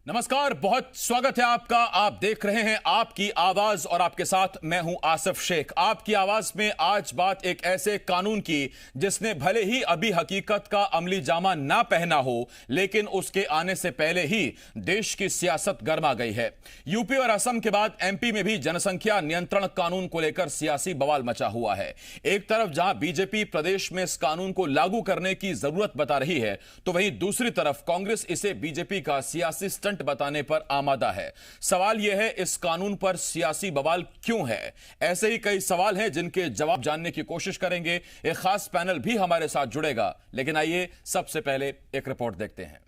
नमस्कार, बहुत स्वागत है आपका। आप देख रहे हैं आपकी आवाज और आपके साथ मैं हूं आसिफ शेख। आपकी आवाज में आज बात एक ऐसे कानून की जिसने भले ही अभी हकीकत का अमली जामा ना पहना हो, लेकिन उसके आने से पहले ही देश की सियासत गर्मा गई है। यूपी और असम के बाद एमपी में भी जनसंख्या नियंत्रण कानून को लेकर सियासी बवाल मचा हुआ है। एक तरफ जहां बीजेपी प्रदेश में इस कानून को लागू करने की जरूरत बता रही है, तो वहीं दूसरी तरफ कांग्रेस इसे बीजेपी का सियासी स्टंट बताने पर आमादा है। सवाल यह है, इस कानून पर सियासी बवाल क्यों है? ऐसे ही कई सवाल हैं जिनके जवाब जानने की कोशिश करेंगे। एक खास पैनल भी हमारे साथ जुड़ेगा, लेकिन आइए सबसे पहले एक रिपोर्ट देखते हैं।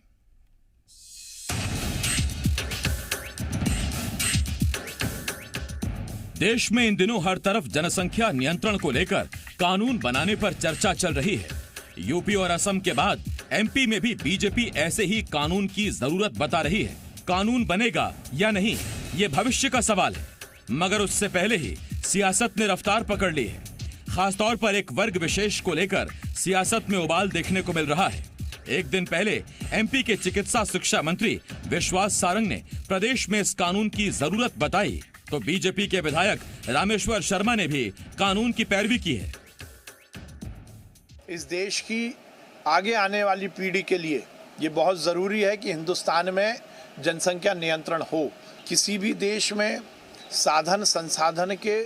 देश में इन दिनों हर तरफ जनसंख्या नियंत्रण को लेकर कानून बनाने पर चर्चा चल रही है। यूपी और असम के बाद एमपी में भी बीजेपी ऐसे ही कानून की जरूरत बता रही है। कानून बनेगा या नहीं, ये भविष्य का सवाल है, मगर उससे पहले ही सियासत ने रफ्तार पकड़ ली है। खासतौर पर एक वर्ग विशेष को लेकर सियासत में उबाल देखने को मिल रहा है। एक दिन पहले एमपी के चिकित्सा शिक्षा मंत्री विश्वास सारंग ने प्रदेश में इस कानून की जरूरत बताई, तो बीजेपी के विधायक रामेश्वर शर्मा ने भी कानून की पैरवी की है। इस देश की आगे आने वाली पीढ़ी के लिए ये बहुत ज़रूरी है कि हिंदुस्तान में जनसंख्या नियंत्रण हो। किसी भी देश में साधन संसाधन के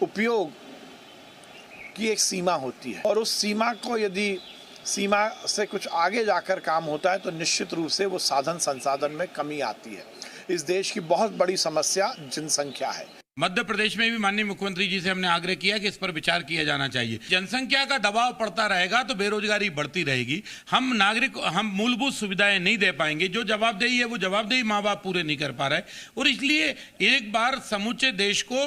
उपयोग की एक सीमा होती है, और उस सीमा को यदि सीमा से कुछ आगे जाकर काम होता है तो निश्चित रूप से वो साधन संसाधन में कमी आती है। इस देश की बहुत बड़ी समस्या जनसंख्या है। मध्य प्रदेश में भी माननीय मुख्यमंत्री जी से हमने आग्रह किया कि इस पर विचार किया जाना चाहिए। जनसंख्या का दबाव पड़ता रहेगा तो बेरोजगारी बढ़ती रहेगी। हम मूलभूत सुविधाएं नहीं दे पाएंगे। जो जवाबदेही है वो जवाबदेही माँ बाप पूरे नहीं कर पा रहे, और इसलिए एक बार समूचे देश को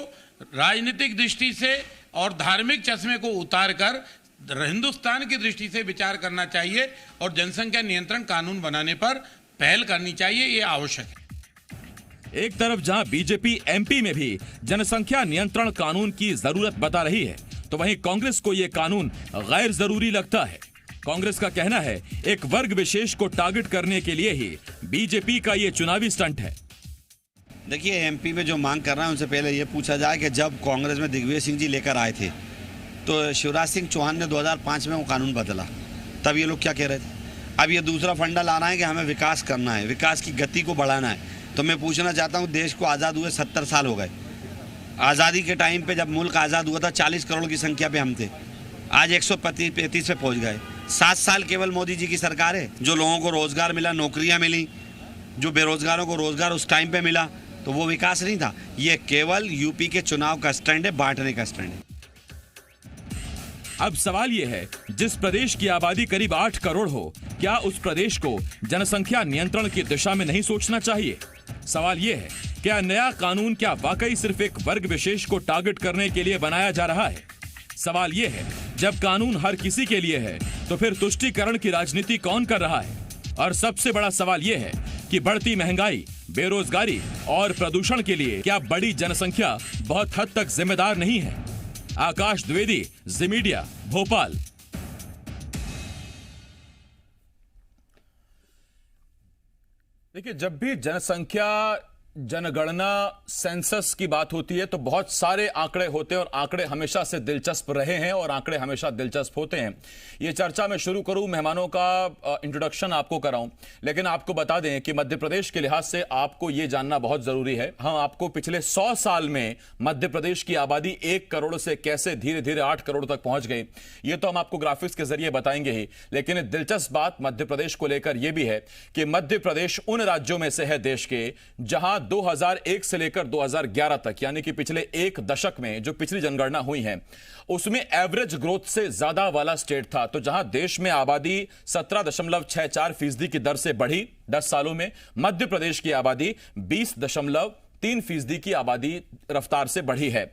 राजनीतिक दृष्टि से और धार्मिक चश्मे को उतार कर हिंदुस्तान की दृष्टि से विचार करना चाहिए और जनसंख्या नियंत्रण कानून बनाने पर पहल करनी चाहिए। ये आवश्यक है। एक तरफ जहां बीजेपी एमपी में भी जनसंख्या नियंत्रण कानून की जरूरत बता रही है, तो वहीं कांग्रेस को यह कानून गैर जरूरी लगता है। कांग्रेस का कहना है एक वर्ग विशेष को टारगेट करने के लिए ही बीजेपी का यह चुनावी स्टंट है। देखिए, एमपी में जो मांग कर रहे हैं उनसे पहले यह पूछा जाए कि जब कांग्रेस में दिग्विजय सिंह जी लेकर आए थे तो शिवराज सिंह चौहान ने 2005 में वो कानून बदला, तब ये लोग क्या कह रहे थे? अब ये दूसरा फंडा लाना है कि हमें विकास करना है, विकास की गति को बढ़ाना है। तो मैं पूछना चाहता हूँ, देश को आज़ाद हुए 70 साल हो गए। आज़ादी के टाइम पे जब मुल्क आज़ाद हुआ था 40 करोड़ की संख्या पे हम थे, आज 135 पे पहुँच गए। 7 साल केवल मोदी जी की सरकार है। जो लोगों को रोज़गार मिला, नौकरियाँ मिली, जो बेरोजगारों को रोज़गार उस टाइम पे मिला, तो वो विकास नहीं था। ये केवल यूपी के चुनाव का स्टैंड है, बांटने का स्टैंड है। अब सवाल यह है, जिस प्रदेश की आबादी करीब 8 करोड़ हो, क्या उस प्रदेश को जनसंख्या नियंत्रण की दिशा में नहीं सोचना चाहिए? सवाल यह है, क्या नया कानून क्या वाकई सिर्फ एक वर्ग विशेष को टारगेट करने के लिए बनाया जा रहा है? सवाल यह है, जब कानून हर किसी के लिए है तो फिर तुष्टीकरण की राजनीति कौन कर रहा है? और सबसे बड़ा सवाल यह है कि बढ़ती महंगाई, बेरोजगारी और प्रदूषण के लिए क्या बड़ी जनसंख्या बहुत हद तक जिम्मेदार नहीं है? आकाश द्विवेदी, जी मीडिया, भोपाल। देखिए, जब भी जनसंख्या जनगणना सेंसस की बात होती है तो बहुत सारे आंकड़े होते हैं, और आंकड़े हमेशा से दिलचस्प रहे हैं और आंकड़े हमेशा दिलचस्प होते हैं। ये चर्चा मैं शुरू करूं, मेहमानों का इंट्रोडक्शन आपको कराऊं, लेकिन आपको बता दें कि मध्य प्रदेश के लिहाज से आपको ये जानना बहुत जरूरी है। हम आपको पिछले 100 साल में मध्य प्रदेश की आबादी 1 करोड़ से कैसे धीरे धीरे 8 करोड़ तक पहुंच गई, ये तो हम आपको ग्राफिक्स के जरिए बताएंगे ही। लेकिन दिलचस्प बात मध्य प्रदेश को लेकर यह भी है कि मध्य प्रदेश उन राज्यों में से है देश के जहां 2001 से लेकर 2011 तक, यानी कि पिछले एक दशक में जो पिछली जनगणना हुई है, उसमें एवरेज ग्रोथ से ज्यादा वाला स्टेट था। तो जहां देश में आबादी 17.64% की दर से बढ़ी 10 सालों में, मध्य प्रदेश की आबादी 20.3% की आबादी रफ्तार से बढ़ी है।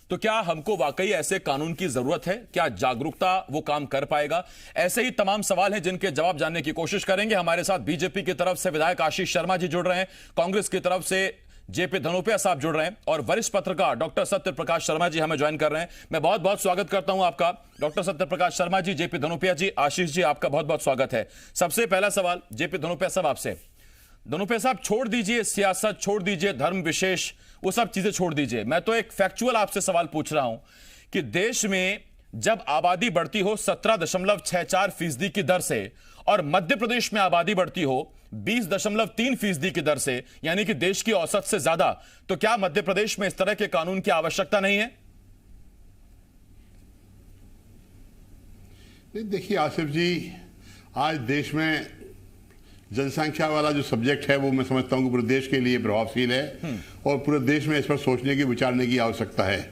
तो क्या हमको वाकई ऐसे कानून की जरूरत है? क्या जागरूकता वो काम कर पाएगा? ऐसे ही तमाम सवाल हैं जिनके जवाब जानने की कोशिश करेंगे। हमारे साथ बीजेपी की तरफ से विधायक आशीष शर्मा जी जुड़ रहे हैं, कांग्रेस की तरफ से जेपी धनोपिया साहब जुड़ रहे हैं, और वरिष्ठ पत्रकार डॉक्टर सत्य प्रकाश शर्मा जी हमें ज्वाइन कर रहे हैं। मैं बहुत बहुत स्वागत करता हूं आपका डॉक्टर सत्य प्रकाश शर्मा जी, जेपी धनोपिया जी, आशीष जी, आपका बहुत बहुत स्वागत है। सबसे पहला सवाल जेपी धनोपिया साहब आपसे, दोनों पे साहब छोड़ दीजिए सियासत, छोड़ दीजिए धर्म विशेष, वो सब चीजें छोड़ दीजिए। मैं तो एक फैक्चुअल आपसे सवाल पूछ रहा हूं कि देश में जब आबादी बढ़ती हो 17.64% की दर से और मध्य प्रदेश में आबादी बढ़ती हो 20.3% की दर से, यानी कि देश की औसत से ज्यादा, तो क्या मध्य प्रदेश में इस तरह के कानून की आवश्यकता नहीं है? नहीं, देखिए आसिफ जी, आज देश में जनसंख्या वाला जो सब्जेक्ट है वो मैं समझता हूं कि पूरे देश के लिए प्रभावशील है और पूरे देश में इस पर सोचने की, विचारने की आवश्यकता है।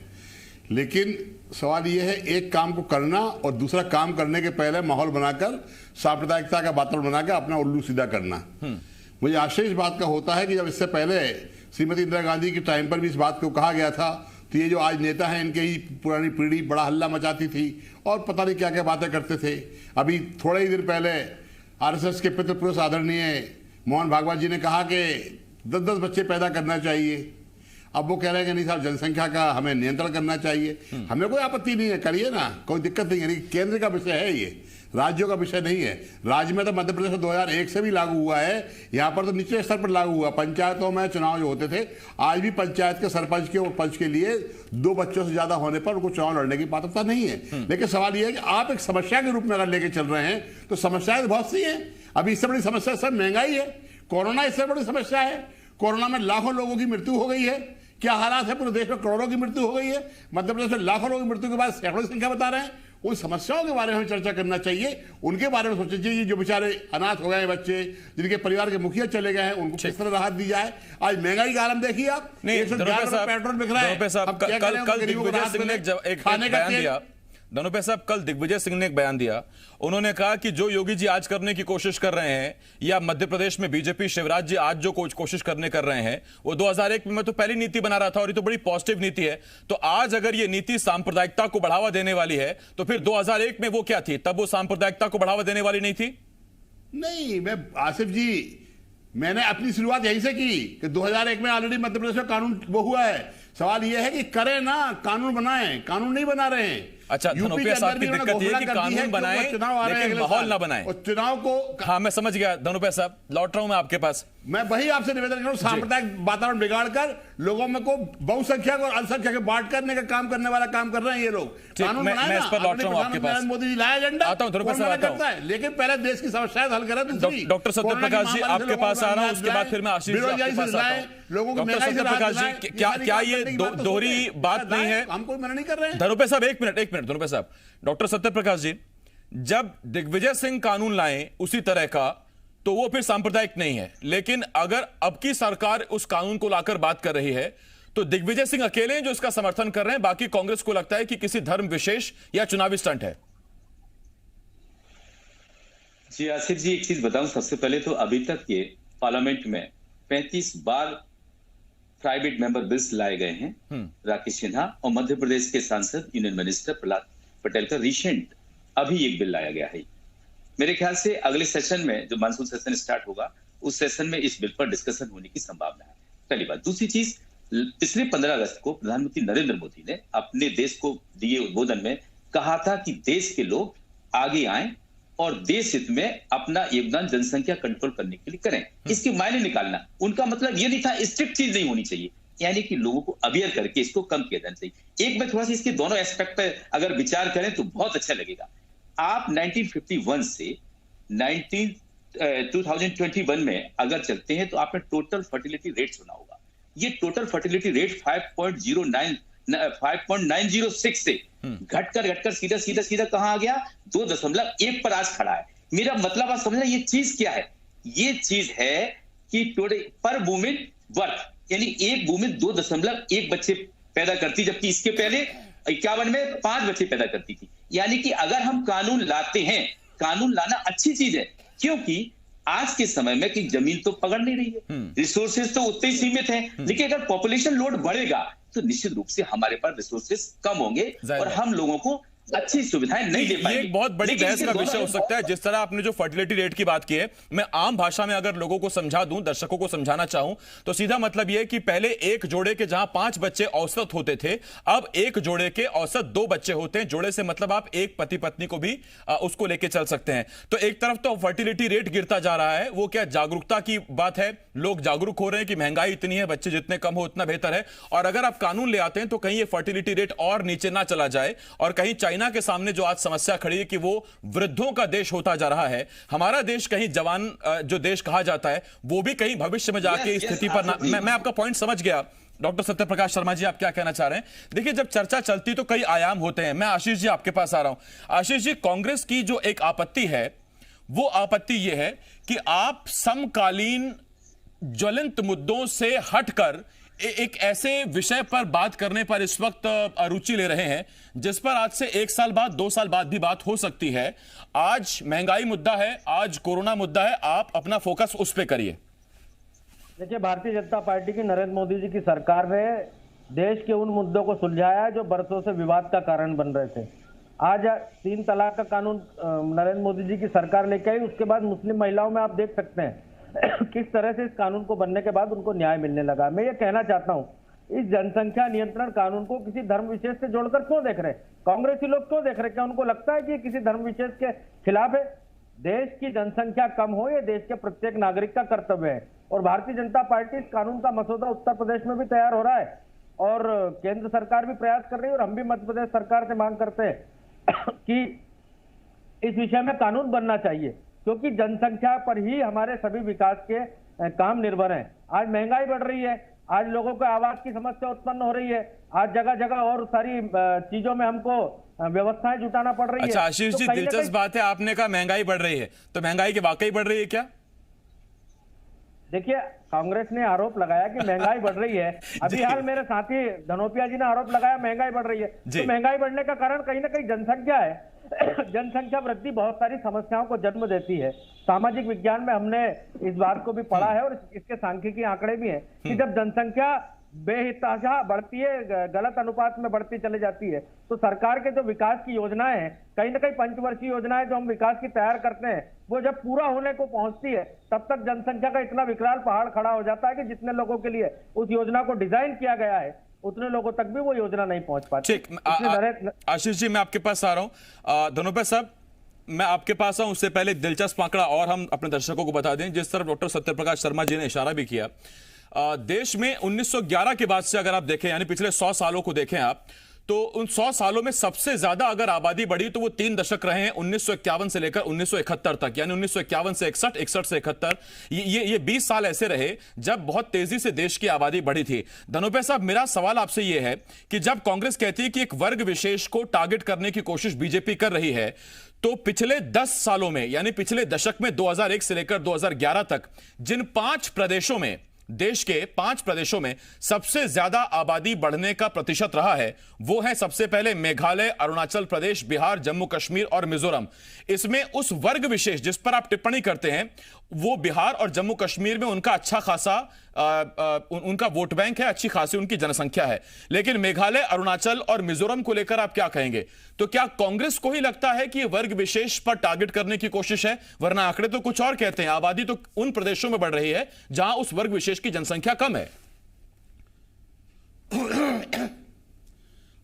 लेकिन सवाल यह है, एक काम को करना और दूसरा काम करने के पहले माहौल बनाकर, सांप्रदायिकता का वातावरण बनाकर अपना उल्लू सीधा करना। मुझे आश्चर्य इस बात का होता है कि जब इससे पहले श्रीमती इंदिरा गांधी के टाइम पर भी इस बात को कहा गया था, तो ये जो आज नेता हैं इनके ही पुरानी पीढ़ी बड़ा हल्ला मचाती थी और पता नहीं क्या क्या बातें करते थे। अभी थोड़े ही दिन पहले आरएसएस के पितृ पुरुष आदरणीय मोहन भागवत जी ने कहा कि 10-10 बच्चे पैदा करना चाहिए। अब वो कह रहे हैं कि नहीं साहब, जनसंख्या का हमें नियंत्रण करना चाहिए। हमें कोई आपत्ति नहीं है, करिए ना, कोई दिक्कत नहीं है। केंद्र का विषय है, ये राज्यों का विषय नहीं है। राज्य में तो मध्य प्रदेश में 2001 से भी लागू हुआ है, यहाँ पर तो निचले स्तर पर लागू हुआ। पंचायतों में चुनाव जो होते थे, आज भी पंचायत के सरपंच के और पंच के लिए 2 बच्चों से ज्यादा होने पर उनको चुनाव लड़ने की पात्रता नहीं है। लेकिन सवाल यह है कि आप एक समस्या के रूप में अगर लेके चल रहे हैं तो समस्याएं बहुत सी हैं। अभी इससे बड़ी समस्या सर महंगाई है, कोरोना इससे बड़ी समस्या है। कोरोना में लाखों लोगों की मृत्यु हो गई है। क्या हालात है, पूरे देश में करोड़ों की मृत्यु हो गई है, मध्य प्रदेश में लाखों लोगों की मृत्यु के बाद सैकड़ों की संख्या बता रहे हैं। उन समस्याओं के बारे में हमें चर्चा करना चाहिए, उनके बारे में सोचना चाहिए। जो बेचारे अनाथ हो गए बच्चे, जिनके परिवार के मुखिया चले गए हैं, उनको किस तरह राहत दी जाए। आज महंगाई का आलम देखिए आप, नहीं, पेट्रोल बिक रहा है। कल दिग्विजय सिंह ने एक बयान दिया, धनुपे साहब, कल दिग्विजय सिंह ने एक बयान दिया। उन्होंने कहा कि जो योगी जी आज करने की कोशिश कर रहे हैं, या मध्य प्रदेश में बीजेपी शिवराज जी आज जो कोशिश करने कर रहे हैं, वो 2001 में तो पहली नीति बना रहा था और ये तो बड़ी पॉजिटिव नीति है। तो आज अगर ये नीति सांप्रदायिकता को बढ़ावा देने वाली है, तो फिर 2001 में वो क्या थी? तब वो सांप्रदायिकता को बढ़ावा देने वाली नहीं थी? नहीं, मैं आसिफ जी, मैंने अपनी शुरुआत यहीं से की कि 2001 में ऑलरेडी मध्य प्रदेश में कानून वो हुआ है। सवाल यह है कि करें ना, कानून बनाएं। कानून नहीं बना रहे हैं। अच्छा, धनुपे साहब की दिक्कत ये है कि कानून बनाएं लेकिन माहौल ना बनाएं। और चुनाव को, हाँ मैं समझ गया धनुपे साहब, लौट रहा हूं मैं आपके पास। मैं वही आपसे निवेदन कर रहा हूं, सांप्रदायिक वातावरण बिगाड़कर लोगों में को बहुसंख्यक और अल्पसंख्यक बांट करने का काम करने वाला काम कर रहे हैं ये लोग। कानून मैं इस पर लौट रहा हूं आपके पास। मोदी जी लाया एजेंडा, आता हूं धनुपे साहब, आता हूं, लेकिन पहले देश की समस्याएं हल करें। डॉक्टर सत्यप्रकाश जी आपके पास आ रहा हूं, उसके बाद फिर मैं आशीष जी आपके पास आता हूं। डॉक्टर सत्यप्रकाश जी, क्या ये दोहरी बात नहीं है? हम कोई मना नहीं कर रहे हैं। धनुपे साहब एक मिनट धनुपे साहब, डॉक्टर सत्यप्रकाश जी, जब दिग्विजय सिंह कानून लाए उसी तरह का, तो वो फिर सांप्रदायिक नहीं है। लेकिन अगर अब की सरकार उस कानून को लाकर बात कर रही है, तो दिग्विजय सिंह अकेले हैं जो इसका समर्थन कर रहे हैं, बाकी कांग्रेस को लगता है कि किसी धर्म विशेष या चुनावी स्टंट है। जी आसिफ जी, एक चीज बताऊं, सबसे पहले तो अभी तक ये पार्लियामेंट में 35 बार प्राइवेट मेंबर बिल्स लाए गए हैं। राकेश सिन्हा और मध्य प्रदेश के सांसद यूनियन मिनिस्टर प्रहलाद पटेल का रिसेंट अभी एक बिल लाया गया है। मेरे ख्याल से अगले सेशन में, जो मानसून सेशन स्टार्ट होगा, उस सेशन में इस बिल पर डिस्कशन होने की संभावना है। पहली बात। दूसरी चीज, पिछले 15 अगस्त को प्रधानमंत्री नरेंद्र मोदी ने अपने देश को दिए उद्बोधन में कहा था कि देश के लोग आगे आए और देश हित में अपना योगदान जनसंख्या कंट्रोल करने के लिए करें। इसके मायने निकालना, उनका मतलब ये नहीं था स्ट्रिक्ट चीज नहीं होनी चाहिए, यानी कि लोगों को अवेयर करके इसको कम किया जाना चाहिए। एक में थोड़ा सा इसके दोनों एस्पेक्ट पर अगर विचार करें तो बहुत अच्छा लगेगा। आप 1951 से 2021 में अगर चलते हैं तो आपने टोटल फर्टिलिटी रेट सुना होगा। ये टोटल फर्टिलिटी रेट 5.906 से घटकर सीधा कहां आ गया? 2.1 पर आज खड़ा है। मेरा मतलब आप समझना, ये चीज क्या है? ये चीज है कि पर वुमेन बर्थ, यानी एक वुमेन 2.1 बच्चे पैदा करती, जबकि इसके पहले 51 में 5 बच्चे पैदा करती थी। यानी कि अगर हम कानून लाते हैं, कानून लाना अच्छी चीज है, क्योंकि आज के समय में कि जमीन तो पकड़ नहीं रही है, रिसोर्सेज तो उतने ही सीमित हैं, लेकिन अगर पॉपुलेशन लोड बढ़ेगा तो निश्चित रूप से हमारे पास रिसोर्सेज कम होंगे और हम लोगों को अच्छी सुविधाएं नहीं दे पाएंगे। ये एक बहुत बड़ी बहस का विषय हो सकता है। जिस तरह आपने जो फर्टिलिटी रेट की बात की है, मैं आम भाषा में अगर लोगों को समझा दूं, दर्शकों को समझाना चाहूं, तो सीधा मतलब यह कि पहले एक जोड़े के जहां 5 बच्चे औसत होते थे, अब एक जोड़े के औसत 2 बच्चे होते हैं। जोड़े से मतलब आप एक पति पत्नी को भी उसको लेके चल सकते हैं। तो एक तरफ तो फर्टिलिटी रेट गिरता जा रहा है, वो क्या जागरूकता की बात है, लोग जागरूक हो रहे हैं कि महंगाई इतनी है, बच्चे जितने कम हो उतना बेहतर है। और अगर आप कानून ले आते हैं तो कहीं ये फर्टिलिटी रेट और नीचे ना चला जाए, और कहीं चाइना के सामने जो आज समस्या खड़ी है कि वो वृद्धों का देश होता जा रहा है, हमारा देश कहीं जवान जो देश कहा जाता है वो भी कहीं भविष्य में जाके इस स्थिति पर मैं आपका पॉइंट समझ गया। डॉक्टर सत्यप्रकाश शर्मा जी, आप क्या कहना चाह रहे हैं? देखिए, जब चर्चा चलती तो कई आयाम होते हैं। मैं आशीष जी आपके पास आ रहा हूं। आशीष जी, कांग्रेस की जो एक आपत्ति है वो आपत्ति यह है कि आप समकालीन ज्वलंत मुद्दों से हटकर एक ऐसे विषय पर बात करने पर इस वक्त रुचि ले रहे हैं जिस पर आज से 1 साल बाद 2 साल बाद भी बात हो सकती है। आज महंगाई मुद्दा है, आज कोरोना मुद्दा है, आप अपना फोकस उस पर करिए। देखिए, भारतीय जनता पार्टी की नरेंद्र मोदी जी की सरकार ने देश के उन मुद्दों को सुलझाया है जो बरसों से विवाद का कारण बन रहे थे। आज 3 तलाक का कानून नरेंद्र मोदी जी की सरकार लेके आई। उसके बाद मुस्लिम महिलाओं में आप देख सकते हैं किस तरह से इस कानून को बनने के बाद उनको न्याय मिलने लगा। मैं ये कहना चाहता हूँ, इस जनसंख्या नियंत्रण कानून को किसी धर्म विशेष से जोड़कर क्यों देख रहे हैं? कांग्रेसी लोग क्यों देख रहे हैं? क्या उनको लगता है कि ये किसी धर्म विशेष के खिलाफ है? देश की जनसंख्या कम हो, ये देश के प्रत्येक नागरिक का कर्तव्य है। और भारतीय जनता पार्टी इस कानून का मसौदा उत्तर प्रदेश में भी तैयार हो रहा है और केंद्र सरकार भी प्रयास कर रही है, और हम भी मध्य प्रदेश सरकार से मांग करते हैं कि इस विषय में कानून बनना चाहिए, क्योंकि जनसंख्या पर ही हमारे सभी विकास के काम निर्भर हैं। आज महंगाई बढ़ रही है, आज लोगों को आवास की समस्या उत्पन्न हो रही है, आज जगह जगह और सारी चीजों में हमको व्यवस्थाएं जुटाना पड़ रही है। अच्छा आशीष जी, दिलचस्प बात है, आपने कहा महंगाई बढ़ रही है, तो महंगाई की वाकई बढ़ रही है क्या? देखिए, कांग्रेस ने आरोप लगाया कि महंगाई बढ़ रही है। अभी हाल मेरे साथी धनोपिया जी ने आरोप लगाया महंगाई बढ़ रही है। तो महंगाई बढ़ने का कारण कहीं ना कहीं जनसंख्या है। जनसंख्या वृद्धि बहुत सारी समस्याओं को जन्म देती है। सामाजिक विज्ञान में हमने इस बात को भी पढ़ा है और इसके सांख्यिकी आंकड़े भी हैं कि जब जनसंख्या बेतहाशा बढ़ती है, गलत अनुपात में बढ़ती चली जाती है, तो सरकार के जो विकास की योजनाएं हैं, कहीं ना कहीं पंचवर्षीय योजनाएं जो हम विकास की तैयार करते हैं, वो जब पूरा होने को पहुंचती है तब तक जनसंख्या का इतना विकराल पहाड़ खड़ा हो जाता है कि जितने लोगों के लिए उस योजना को डिजाइन किया गया है उतने लोगों तक भी वो योजना नहीं पहुंच पाती। आशीष जी, मैं आपके पास आ रहा हूं। धनोपा साहब, मैं आपके पास आऊं उससे पहले दिलचस्प आंकड़ा और हम अपने दर्शकों को बता दें, जिस तरफ डॉक्टर सत्यप्रकाश शर्मा जी ने इशारा भी किया। देश में 1911 के बाद से अगर आप देखें, यानी पिछले 100 सालों को देखें आप, तो उन 100 सालों में सबसे ज्यादा अगर आबादी बढ़ी तो वो 3 दशक रहे हैं, 1951 से लेकर 1971 तक, यानी 1951 से 61, 61 से 71। ये 20 साल ऐसे रहे जब बहुत तेजी से देश की आबादी बढ़ी थी। धनोपा साहब, मेरा सवाल आपसे ये है कि जब कांग्रेस कहती है कि एक वर्ग विशेष को टारगेट करने की कोशिश बीजेपी कर रही है, तो पिछले 10 सालों में, यानी पिछले दशक में 2001 से लेकर 2011 तक जिन 5 प्रदेशों में, देश के 5 प्रदेशों में सबसे ज्यादा आबादी बढ़ने का प्रतिशत रहा है, वो है सबसे पहले मेघालय, अरुणाचल प्रदेश, बिहार, जम्मू कश्मीर और मिजोरम। इसमें उस वर्ग विशेष जिस पर आप टिप्पणी करते हैं, वो बिहार और जम्मू कश्मीर में उनका अच्छा खासा उनका वोट बैंक है, अच्छी खासी उनकी जनसंख्या है। लेकिन मेघालय, अरुणाचल और मिजोरम को लेकर आप क्या कहेंगे? तो क्या कांग्रेस को ही लगता है कि यह वर्ग विशेष पर टारगेट करने की कोशिश है? वरना आंकड़े तो कुछ और कहते हैं, आबादी तो उन प्रदेशों में बढ़ रही है जहां उस वर्ग विशेष की जनसंख्या कम है।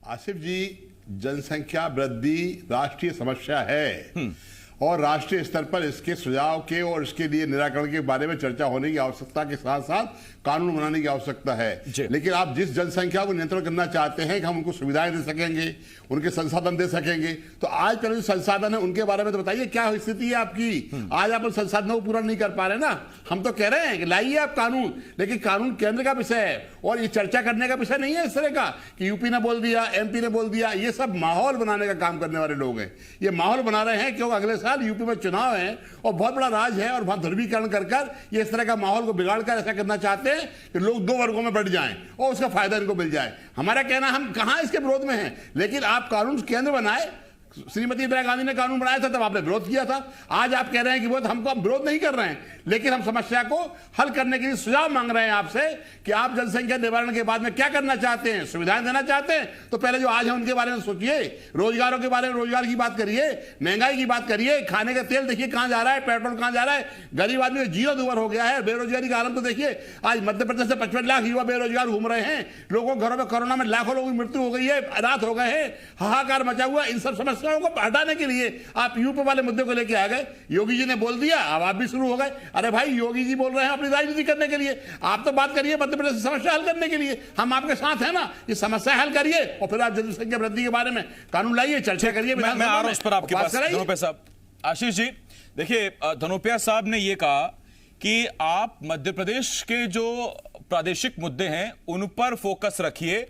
आसिफ जी, जनसंख्या वृद्धि राष्ट्रीय समस्या है और राष्ट्रीय स्तर पर इसके सुझाव के और इसके लिए निराकरण के बारे में चर्चा होने की आवश्यकता के साथ साथ कानून बनाने की आवश्यकता है। लेकिन आप जिस जनसंख्या को नियंत्रण करना चाहते हैं कि हम उनको सुविधाएं दे सकेंगे, उनके संसाधन दे सकेंगे, तो आज कल जो संसाधन है उनके बारे में तो बताइए, क्या स्थिति है आपकी? आज आप उन संसाधनों को पूरा नहीं कर पा रहे ना। हम तो कह रहे हैं कि लाइए आप कानून, लेकिन कानून केंद्र का विषय है और ये चर्चा करने का विषय नहीं है इस तरह का कि यूपी ने बोल दिया, एमपी ने बोल दिया। ये सब माहौल बनाने का काम करने वाले लोग हैं। ये माहौल बना रहे हैं क्योंकि अगले साल यूपी में चुनाव है और बहुत बड़ा राज है और वहां ध्रुवीकरण कर ये इस तरह का माहौल को बिगाड़कर ऐसा करना चाहते हैं कि लोग 2 वर्गों में बढ़ जाएं और उसका फायदा इनको मिल जाए। हमारा कहना, हम कहां इसके विरोध में हैं, लेकिन आप कानून केंद्र बनाए, श्रीमती इंदिरा गांधी ने कानून बनाया था तब आपने विरोध किया था। आज आप कह रहे हैं कि वो हम विरोध नहीं कर रहे हैं, लेकिन हम समस्या को हल करने के लिए सुझाव मांग रहे हैं आपसे कि आप जनसंख्या निवारण के बाद में क्या करना चाहते हैं, सुविधाएं देना चाहते हैं तो पहले जो आज है उनके बारे में सोचिए, रोजगारों के बारे में रोजगार की बात करिए, महंगाई की बात करिए, खाने का तेल देखिए कहां जा रहा है, पेट्रोल कहां जा रहा है, गरीब आदमी का जीरो दुबर हो गया है, बेरोजगारी का आलम तो देखिए। आज मध्य प्रदेश से 55 लाख युवा बेरोजगार घूम रहे हैं, लोगों के घरों में कोरोना में लाखों लोगों की मृत्यु हो गई है, अनाथ हो गए हैं, हाहाकार मचा हुआ। इन सब समस्याओं को हटाने के लिए आप यूपी वाले मुद्दे को लेकर आ गए, योगी जी ने बोल दिया, अब आप भी शुरू हो गए। अरे भाई योगी जी बोल रहे हैं अपनी राजनीति करने के लिए, आप तो बात करिए मध्य प्रदेश की समस्या हल करने के लिए, हम आपके साथ हैं ना, ये समस्या हल करिए और फिर आप जनसंख्या वृद्धि के बारे में कानून लाइए, चर्चा करिए। मैं आ रहा हूं उस पर आपके पास धनोपिया साहब। आशीष जी देखिए, धनोपिया साहब ने ये कहा कि आप मध्य प्रदेश के जो प्रादेशिक मुद्दे हैं उन पर फोकस रखिए,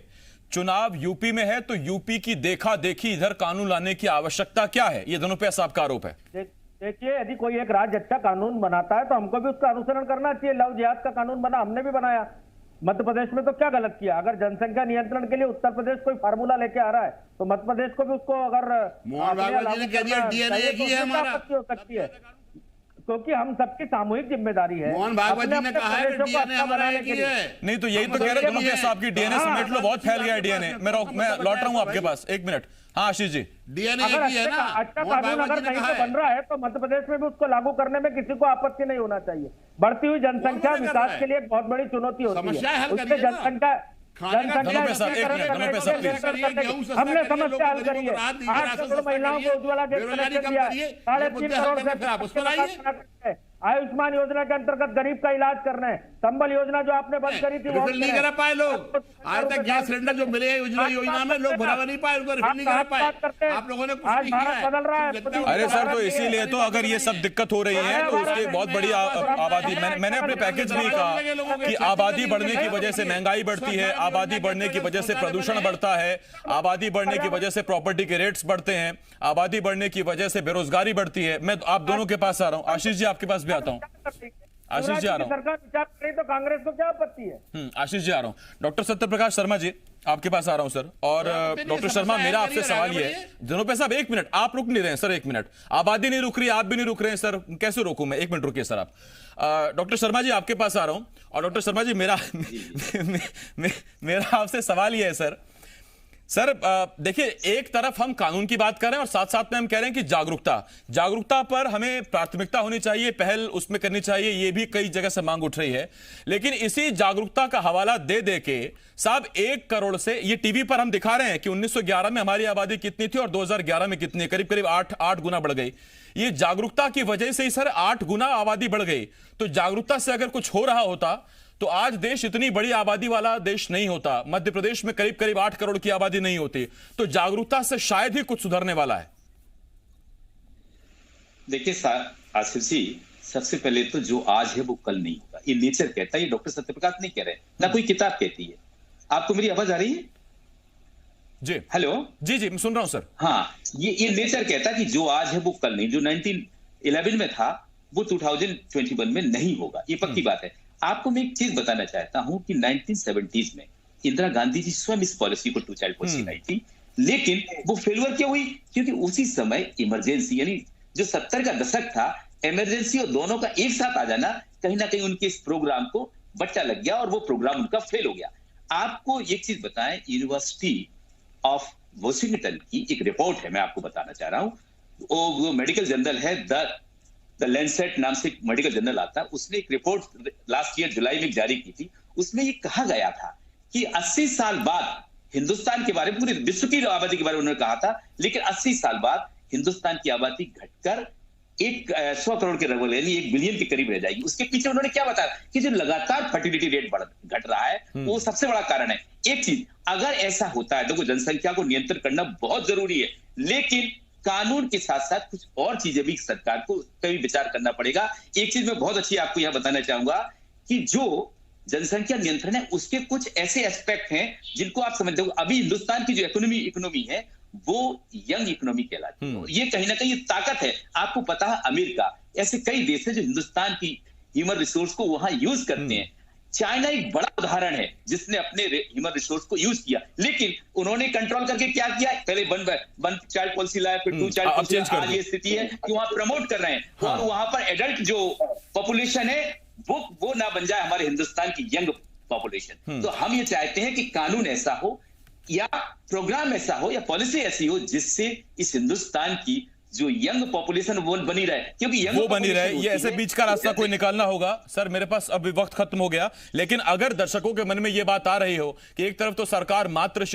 चुनाव यूपी में है तो यूपी की देखा देखी इधर कानून लाने की आवश्यकता क्या है, ये धनोपिया साहब का आरोप है। देखिए, यदि कोई एक राज्य अच्छा कानून बनाता है तो हमको भी उसका अनुसरण करना चाहिए। लव जिहाद का कानून बना, हमने भी बनाया मध्य प्रदेश में, तो क्या गलत किया? अगर जनसंख्या नियंत्रण के लिए उत्तर प्रदेश कोई फार्मूला लेके आ रहा है तो मध्य प्रदेश को भी उसको अगर मोहन भागवत जी ने कह दिया डीएनए एक ही है हमारा, हो सकती है, क्योंकि हम सबकी सामूहिक जिम्मेदारी है। मोहन भागवत जी ने कहा है कि डीएनए हमारा एक ही है। नहीं तो यही तो कह रहे धनोपिया साहब की डीएनए समेट लो, बहुत फैल गया है डीएनए। मैं लौट रहा हूं आपके पास, एक मिनट। हाँ आशीष जी, डीएनए एक ही है ना, अच्छा कानून अगर कहीं पे बन रहा है तो मध्य प्रदेश में भी उसको लागू करने में किसी को आपत्ति नहीं होना चाहिए। बढ़ती हुई जनसंख्या विकास के लिए एक बहुत बड़ी चुनौती होती है, उससे जनसंख्या धनोपिया साहब एक मिनट, धनोपिया साहब प्लीज। हमने समस्या हल करी है, 8 करोड़ महिलाओं को उज्ज्वला गैस कनेक्शन दिया, 3.5 करोड़ से आयुष्मान योजना के अंतर्गत गरीब का इलाज करना है, संबल योजना जो आपने बंद करी थी वो नहीं करा पाए लोग। आज तक गैस सिलेंडर जो मिले हैं योजना में लोग भरा नहीं पाए, उनको रिफिल नहीं करा पाए। आप लोगों ने कुछ नहीं किया बदल रहा है। अरे सर, तो इसीलिए तो अगर ये सब दिक्कत हो रही है तो उसकी बहुत बड़ी आबादी, मैंने अपने पैकेज में ही कहा कि आबादी बढ़ने की वजह से महंगाई बढ़ती है, आबादी बढ़ने की वजह से प्रदूषण बढ़ता है, आबादी बढ़ने की वजह से प्रॉपर्टी के रेट्स बढ़ते हैं, आबादी बढ़ने की वजह से बेरोजगारी बढ़ती है। मैं आप दोनों के पास आ रहा हूं, आशीष जी आपके पास भी आता हूं। आशीष जी आ रहा हूं। सरकार विचार करे तो कांग्रेस को क्या आपत्ति है? आशीष जी आ रहा हूं। डॉक्टर सत्यप्रकाश शर्मा जी आपके पास आ रहा हूं सर। और डॉक्टर शर्मा, मेरा आपसे सवाल ये है, धनोपिया साहब एक मिनट, आप रुक नहीं रहे हैं सर, एक मिनट। आबादी नहीं रुक रही, आप भी नहीं रुक रहे हैं सर, कैसे रोकूं मैं? एक मिनट रुकिए सर आप। डॉक्टर शर्मा जी आपके पास आ रहा हूं। और डॉक्टर शर्मा जी मेरा आपसे सवाल ये है सर, देखिए एक तरफ हम कानून की बात कर रहे हैं और साथ साथ में हम कह रहे हैं कि जागरूकता पर हमें प्राथमिकता होनी चाहिए, पहल उसमें करनी चाहिए, ये भी कई जगह से मांग उठ रही है। लेकिन इसी जागरूकता का हवाला दे दे के साहब 1 करोड़ से, ये टीवी पर हम दिखा रहे हैं कि 1911 में हमारी आबादी कितनी थी और 2011 में कितनी, करीब करीब 8 गुना बढ़ गई। ये जागरूकता की वजह से ही सर 8 गुना आबादी बढ़ गई। तो जागरूकता से अगर कुछ हो रहा होता तो आज देश इतनी बड़ी आबादी वाला देश नहीं होता, मध्य प्रदेश में करीब करीब 8 करोड़ की आबादी नहीं होती। तो जागरूकता से शायद ही कुछ सुधरने वाला है। देखिए आसिफ जी, सबसे पहले तो जो आज है वो कल नहीं होगा, ये नेचर कहता है, ये डॉक्टर सत्यप्रकाश नहीं कह रहे, ना कोई किताब कहती है। आपको मेरी आवाज आ रही है? जी हेलो, जी मैं सुन रहा हूं सर। हाँ, ये नेचर कहता है कि जो आज है वो कल नहीं, जो 1911 में था वो 2021 में नहीं होगा, ये पक्की बात है। आपको मैं एक चीज बताना चाहता हूं कि 1970s में इंदिरा गांधी जी स्वयं इस पॉलिसी को 2 चाइल्ड पॉलिसी लाई थी, लेकिन वो फेलियर क्यों हुई? क्योंकि उसी समय इमरजेंसी, यानी जो 70 का दशक था, इमरजेंसी और दोनों का एक साथ आ जाना कहीं ना कहीं उनके इस प्रोग्राम को बच्चा लग गया और वो प्रोग्राम उनका फेल हो गया। आपको एक चीज बताएं, यूनिवर्सिटी ऑफ वॉशिंगटन की एक रिपोर्ट है, मैं आपको बताना चाह रहा हूं, वो मेडिकल जर्नल है, द लैंसेट नाम से एक मेडिकल जर्नल आता है, उसने एक रिपोर्ट लास्ट ईयर जुलाई में जारी की थी। उसमें ये कहा गया था कि 80 साल बाद हिंदुस्तान के बारे में, पूरे विश्व की आबादी के बारे में उन्होंने कहा था, लेकिन 80 साल बाद हिंदुस्तान की आबादी घटकर 100 करोड़ के लगभग, यानी 1 बिलियन के करीब रह जाएगी। उसके पीछे उन्होंने क्या बताया कि जो लगातार फर्टिलिटी रेट घट रहा है वो सबसे बड़ा कारण है। एक चीज, अगर ऐसा होता है तो जनसंख्या को नियंत्रण करना बहुत जरूरी है, लेकिन कानून के साथ साथ कुछ और चीजें भी सरकार को कभी विचार करना पड़ेगा। एक चीज मैं बहुत अच्छी आपको यह बताना चाहूंगा कि जो जनसंख्या नियंत्रण है उसके कुछ ऐसे एस्पेक्ट हैं जिनको आप समझते हो। अभी हिंदुस्तान की जो इकोनॉमी है वो यंग इकोनॉमी कहलाती है, ये कहीं ना कहीं ये ताकत है। आपको पता है अमेरिका, ऐसे कई देश हैं जो हिंदुस्तान की ह्यूमन रिसोर्स को वहां यूज करते हैं। चाइना एक बड़ा उदाहरण है जिसने अपने ह्यूमन रिसोर्स को यूज किया, लेकिन उन्होंने कंट्रोल करके क्या किया, पहले वन चाइल्ड पॉलिसी लाया, फिर 2 चाइल्ड पॉलिसी। आज ये स्थिति है कि वहां प्रमोट कर रहे हैं और वहां पर एडल्ट जो पॉपुलेशन है वो ना बन जाए हमारे हिंदुस्तान की यंग पॉपुलेशन। तो हम ये चाहते हैं कि कानून ऐसा हो या प्रोग्राम ऐसा हो या पॉलिसी ऐसी हो जिससे इस हिंदुस्तान की जो यंग पॉपुलेशन वो बनी रहे, क्योंकि यंग वो बनी रहे। ये ऐसे बीच का रास्ता कोई निकालना होगा। सर मेरे पास अभी वक्त खत्म हो गया, लेकिन अगर दर्शकों के मन में ये बात आ रही हो कि एक तरफ तो सरकार मात्र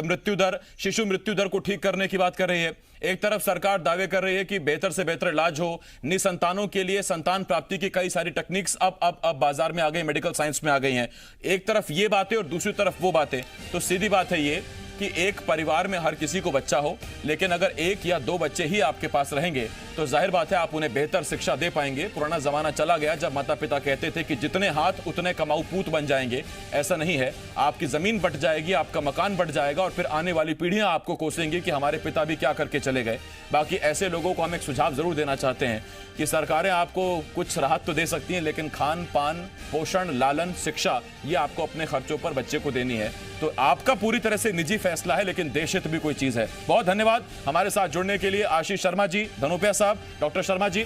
मृत्यु दर, शिशु मृत्यु दर को ठीक करने की बात कर रही है, एक तरफ सरकार दावे कर रही है कि बेहतर से बेहतर इलाज हो, निसंतानों के लिए संतान प्राप्ति की कई सारी टेक्निक्स अब बाजार में आ गई, मेडिकल साइंस में आ गई हैं, एक तरफ ये बातें और दूसरी तरफ वो बातें, तो सीधी बात है ये कि एक परिवार में हर किसी को बच्चा हो, लेकिन अगर 1 या 2 बच्चे ही आपके पास रहेंगे तो जाहिर बात है आप उन्हें बेहतर शिक्षा दे पाएंगे। पुराना जमाना चला गया जब माता पिता कहते थे कि जितने हाथ उतने कमाऊ पूत बन जाएंगे। ऐसा नहीं है, आपकी जमीन बट जाएगी, आपका मकान बट जाएगा और फिर आने वाली पीढ़ियां आपको कोसेंगी कि हमारे पिता भी क्या करके चले गए। बाकी ऐसे लोगों को हम एक सुझाव जरूर देना चाहते हैं कि सरकारें आपको कुछ राहत तो दे सकती हैं, लेकिन खान पान, पोषण, लालन, शिक्षा ये आपको अपने खर्चों पर बच्चे को देनी है। तो आपका पूरी तरह से निजी फैसला है, लेकिन देश हित भी कोई चीज है। बहुत धन्यवाद हमारे साथ जुड़ने के लिए आशीष शर्मा जी, धनुप्या साहब, डॉक्टर शर्मा जी।